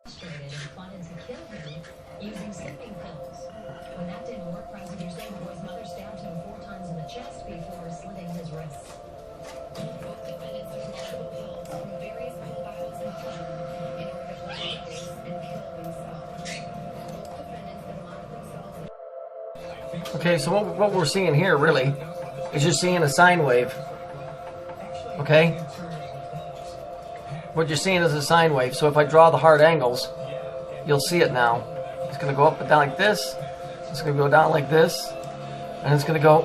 frustrated and plotted to kill him using sleeping pills. When that didn't work, prosecutors say the boy's mother stabbed him 4 times in the chest before slitting his wrists. Both defendants took multiple pills from various pill vials and blood in order to overdose and kill themselves. Both defendants then locked themselves. Okay, so what we're seeing here really is you're seeing a sine wave. Okay? What you're seeing is a sine wave. So if I draw the hard angles, you'll see it now. It's going to go up and down like this. It's going to go down like this. And it's going to go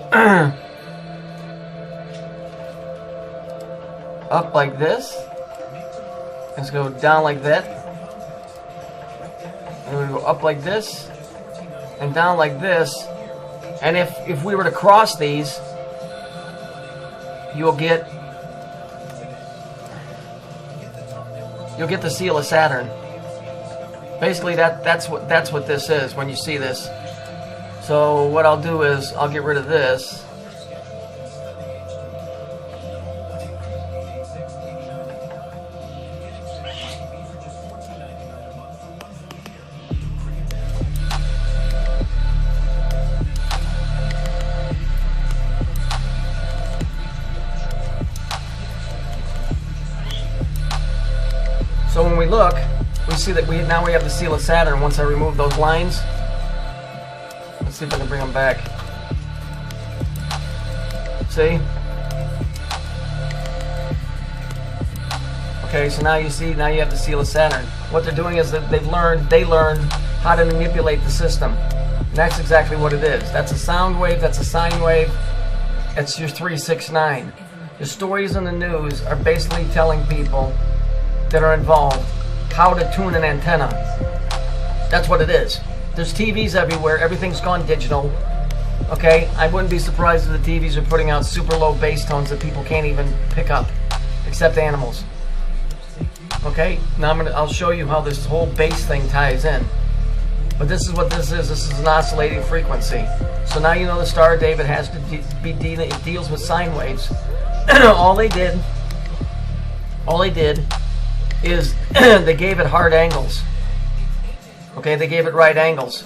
up like this. It's going to go down like that. And we're going to go up like this. And down like this. And if we were to cross these, you'll get the seal of Saturn. Basically, that's what this is when you see this. So what I'll do is I'll get rid of this. So when we look, we see that now we have the seal of Saturn. Once I remove those lines, let's see if I can bring them back. See? Okay, so now you see, now you have the seal of Saturn. What they're doing is that they learned how to manipulate the system. And that's exactly what it is. That's a sound wave, that's a sine wave. It's your 369. The stories in the news are basically telling people that are involved how to tune an antenna. That's what it is. There's TVs everywhere. Everything's gone digital. Okay? I wouldn't be surprised if the TVs are putting out super low bass tones that people can't even pick up, except animals. Okay? Now I'll show you how this whole bass thing ties in. But this is what this is. This is an oscillating frequency. So now you know the Star of David has to it deals with sine waves. All they did is they gave it hard angles. Okay, they gave it right angles.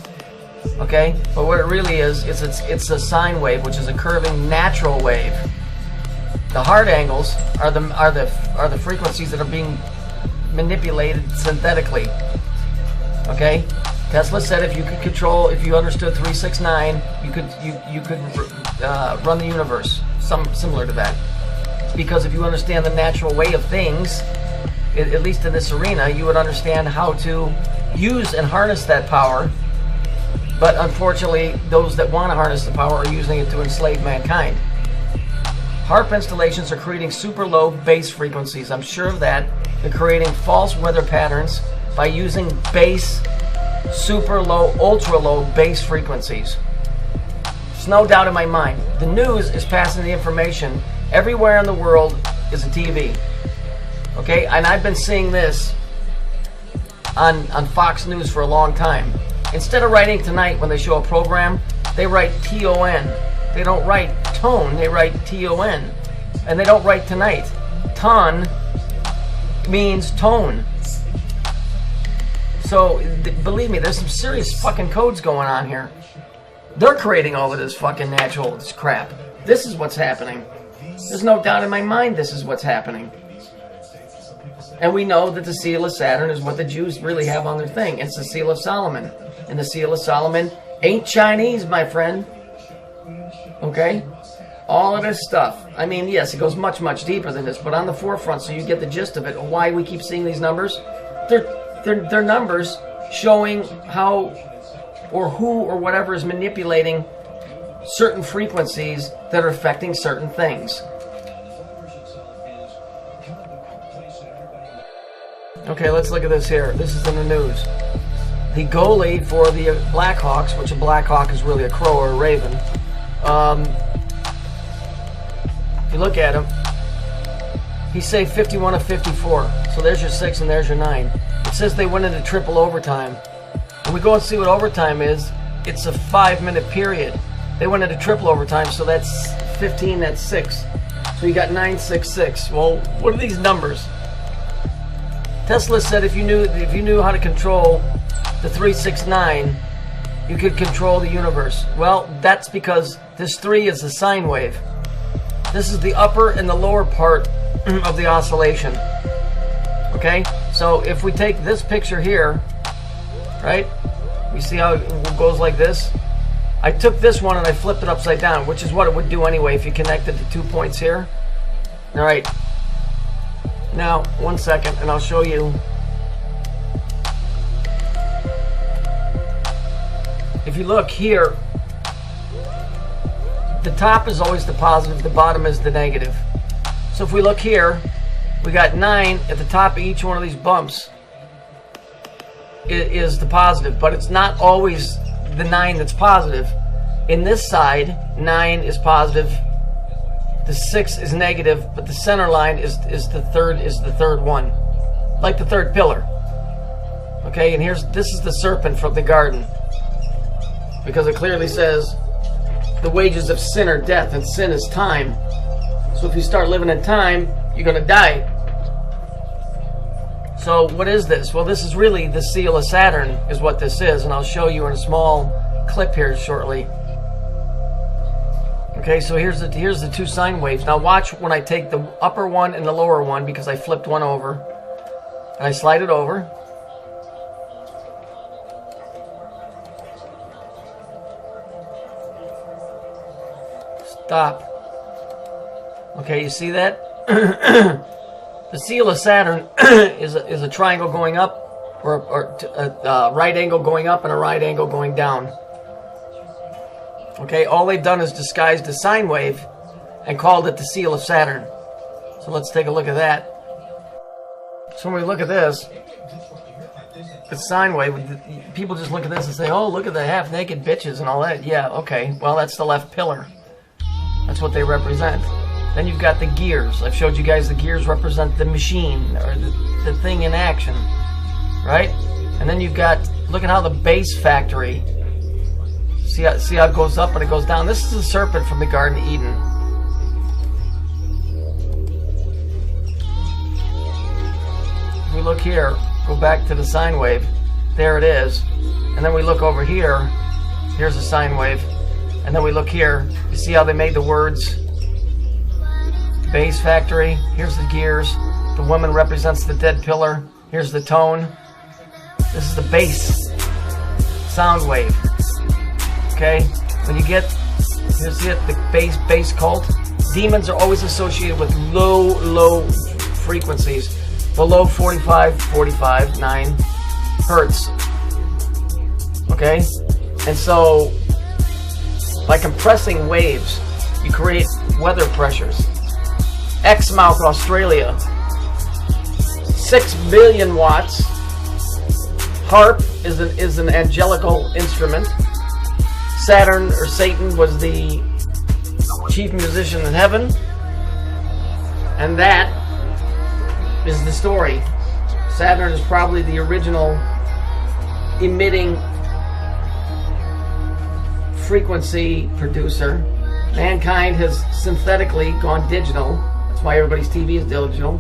Okay, but what it really is it's a sine wave, which is a curving natural wave. The hard angles are the frequencies that are being manipulated synthetically. Okay, Tesla said if you could control, if you understood 369, you could run the universe. Similar to that, because if you understand the natural way of things, at least in this arena, you would understand how to use and harness that power. But unfortunately, those that want to harness the power are using it to enslave mankind. HARP installations are creating super low bass frequencies. I'm sure of that. They're creating false weather patterns by using bass, super low, ultra low bass frequencies. There's no doubt in my mind. The news is passing the information. Everywhere in the world is a TV. Okay, and I've been seeing this on Fox News for a long time. Instead of writing tonight when they show a program, they write T-O-N. They don't write tone, they write T-O-N. And they don't write tonight. Ton means tone. So, believe me, there's some serious fucking codes going on here. They're creating all of this fucking natural crap. This is what's happening. There's no doubt in my mind this is what's happening. And we know that the seal of Saturn is what the Jews really have on their thing. It's the seal of Solomon. And the seal of Solomon ain't Chinese, my friend. Okay? All of this stuff. I mean, yes, it goes much, much deeper than this, but on the forefront so you get the gist of it. Why we keep seeing these numbers? They're numbers showing how or who or whatever is manipulating certain frequencies that are affecting certain things. Okay, let's look at this here. This is in the news. The goalie for the Blackhawks, which a Blackhawk is really a crow or a raven. If you look at him, he saved 51 of 54. So there's your 6 and there's your 9. It says they went into triple overtime. When we go and see what overtime is, it's a 5-minute period. They went into triple overtime, so that's 15, that's 6. So you got 9, 6, 6. Well, what are these numbers? Tesla said if you knew how to control the 369, you could control the universe. Well, that's because this 3 is a sine wave. This is the upper and the lower part of the oscillation. Okay? So if we take this picture here, right? You see how it goes like this? I took this one and I flipped it upside down, which is what it would do anyway if you connected the 2 points here. All right. Now, 1 second, and I'll show you. If you look here, the top is always the positive, the bottom is the negative. So if we look here, we got 9 at the top of each one of these bumps is the positive, but it's not always the 9 that's positive. In this side, 9 is positive, the 6 is negative, but the center line is the third one, like the third pillar. Okay, and this is the serpent from the garden, because it clearly says the wages of sin are death, and sin is time. So if you start living in time, you're going to die. So what is this? Well, this is really the seal of Saturn is what this is, and I'll show you in a small clip here shortly. Okay, so here's the 2 sine waves. Now watch when I take the upper one and the lower one, because I flipped one over, and I slide it over. Stop. Okay, you see that? The seal of Saturn is a triangle going up, or a right angle going up and a right angle going down. Okay, all they've done is disguised a sine wave and called it the seal of Saturn. So let's take a look at that. So when we look at this, the sine wave, people just look at this and say, oh, look at the half-naked bitches and all that. Yeah, okay, well, that's the left pillar. That's what they represent. Then you've got the gears. I've showed you guys the gears represent the machine, or the thing in action, right? And then you've got, look at how the base factory, see how it goes up and it goes down. This is the serpent from the Garden of Eden. If we look here, go back to the sine wave, there it is. And then we look over here, here's a sine wave. And then we look here, you see how they made the words base factory? Here's the gears. The woman represents the dead pillar. Here's the tone. This is the bass sound wave. Okay? When you get, you see it, the bass cult. Demons are always associated with low frequencies. Below 45, 9 hertz. Okay? And so, by compressing waves, you create weather pressures. Exmouth, Australia, 6 billion watts. Harp is an angelical instrument. Saturn, or Satan, was the chief musician in heaven. And that is the story. Saturn is probably the original emitting frequency producer. Mankind has synthetically gone digital. That's why everybody's TV is digital.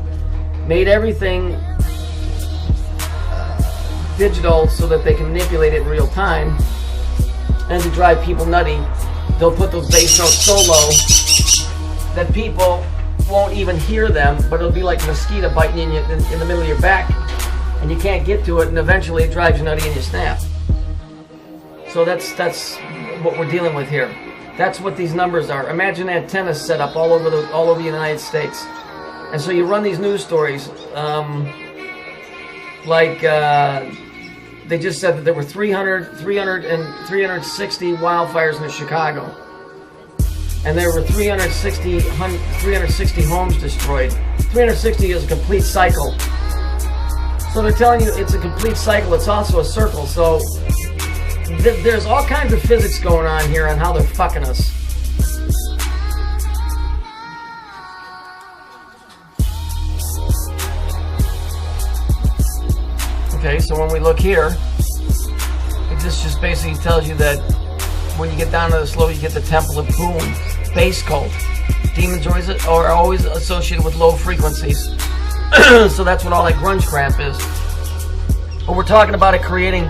Made everything digital so that they can manipulate it in real time. And to drive people nutty, they'll put those bass notes so low that people won't even hear them, but it'll be like a mosquito biting in the middle of your back, and you can't get to it, and eventually it drives you nutty and you snap. So that's what we're dealing with here. That's what these numbers are. Imagine antennas set up all over the United States, and so you run these news stories, they just said that there were 360 wildfires in Chicago, and there were 360 homes destroyed. 360 is a complete cycle. So they're telling you it's a complete cycle. It's also a circle. So there's all kinds of physics going on here on how they're fucking us. Okay, so when we look here, this just basically tells you that when you get down to this low, you get the Temple of Boom, base cult. Demons are always associated with low frequencies. So that's what all that grunge crap is. But we're talking about it creating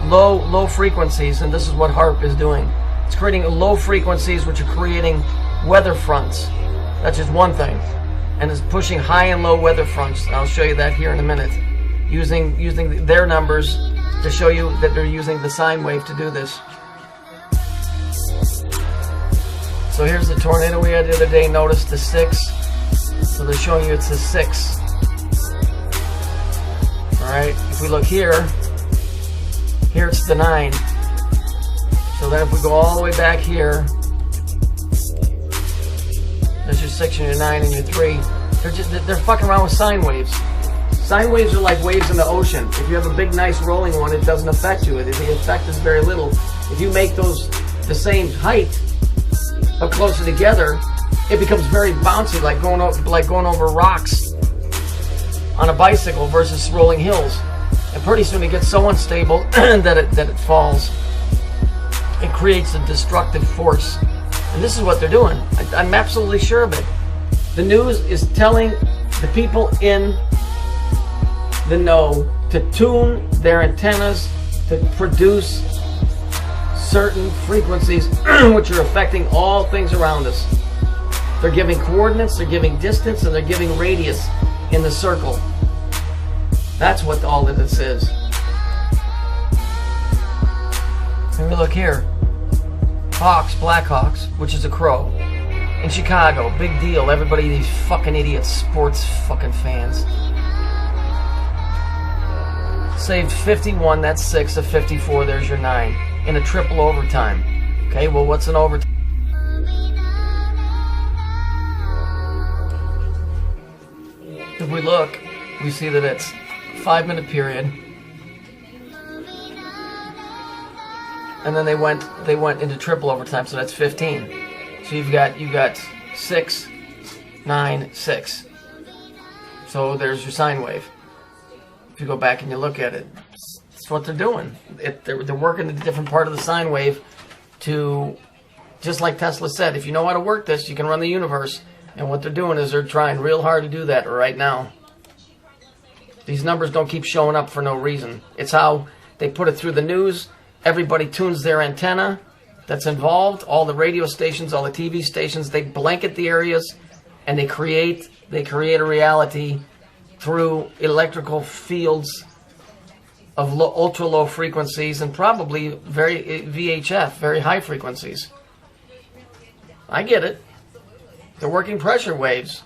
low frequencies, and this is what HAARP is doing. It's creating low frequencies, which are creating weather fronts. That's just one thing. And it's pushing high and low weather fronts. And I'll show you that here in a minute. Using their numbers to show you that they're using the sine wave to do this. So here's the tornado we had the other day. Notice the 6. So they're showing you it's the 6. Alright, if we look here it's the 9. So then if we go all the way back here, there's your 6 and your 9 and your 3. They're fucking around with sine waves. Sine waves are like waves in the ocean. If you have a big, nice rolling one, it doesn't affect you. The effect is very little. If you make those the same height but closer together, it becomes very bouncy, like going over rocks on a bicycle versus rolling hills. And pretty soon it gets so unstable that it falls. It creates a destructive force. And this is what they're doing. I'm absolutely sure of it. The news is telling the people in the know to tune their antennas to produce certain frequencies which are affecting all things around us. They're giving coordinates, they're giving distance, and they're giving radius in the circle. That's what all of this is. Let me look here. Hawks, Blackhawks, which is a crow. In Chicago, big deal. Everybody, these fucking idiots, sports fucking fans. Saved 51, that's 6 of 54, there's your 9. In a triple overtime. Okay, well, what's an overtime? If we look, we see that it's a 5-minute period. And then they went into triple overtime, so that's 15. So you've got 6, 9, 6. So there's your sine wave. If you go back and you look at it, that's what they're doing. They're working a different part of the sine wave to, just like Tesla said, if you know how to work this, you can run the universe. And what they're doing is they're trying real hard to do that right now. These numbers don't keep showing up for no reason. It's how they put it through the news. Everybody tunes their antenna that's involved. All the radio stations, all the TV stations, they blanket the areas and they create a reality through electrical fields of ultra low frequencies and probably very VHF, very high frequencies. I get it. They're working pressure waves.